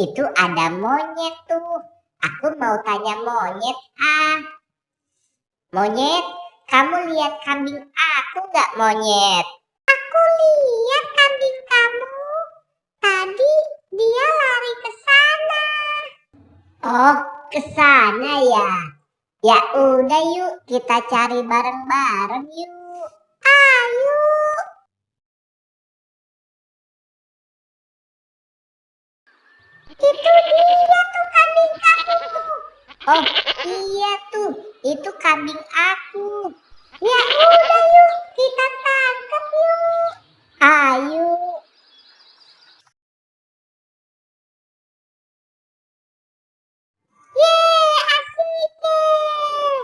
Itu ada monyet tuh. Aku mau tanya monyet. Monyet, kamu lihat kambing aku nggak, monyet? Aku lihat kambing kamu. Tadi dia lari ke sana. Oh, ke sana ya. Ya udah yuk, kita cari bareng-bareng yuk. Ayo. Itu dia tuh kambing kamu. Oh iya tuh, itu kambing aku. Ya udah yuk, kita tangkap yuk. Ayo. Yeay, asik deh.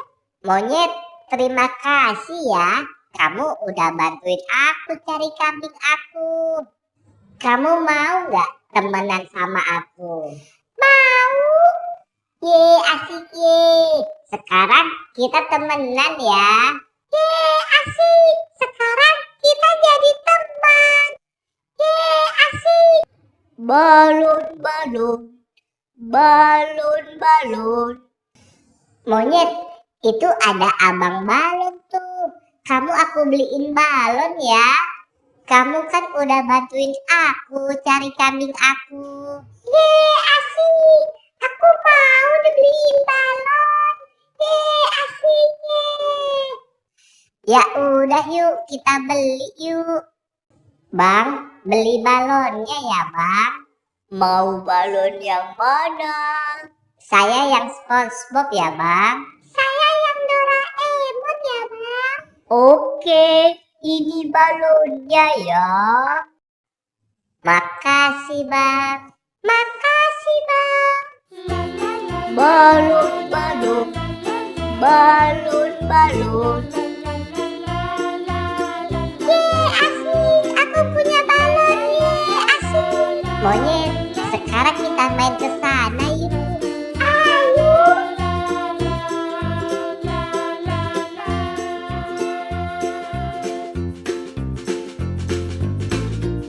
Monyet, terima kasih ya. Kamu udah bantuin aku cari kambing aku. Kamu mau nggak temenan sama aku? Mau. Ye, asik ye. Sekarang kita temenan ya. Ye, asik. Sekarang kita jadi teman. Ye, asik. Balon, balon. Balon, balon. Monyet, itu ada abang balon tuh. Kamu aku beliin balon ya. Kamu kan udah bantuin aku cari kambing aku. Ye, asik. Aku mau dibeliin balon. Ye, asik ye. Ya udah yuk, kita beli yuk. Bang, beli balonnya ya bang. Mau balon yang mana? Saya yang SpongeBob ya bang. Saya yang Doraemon ya bang. Oke, ini balonnya ya. Makasih bang. Makasih bang. Balon, balon. Balon, balon. Yeay, asik. Aku punya balon. Yeay, asik. Monyet.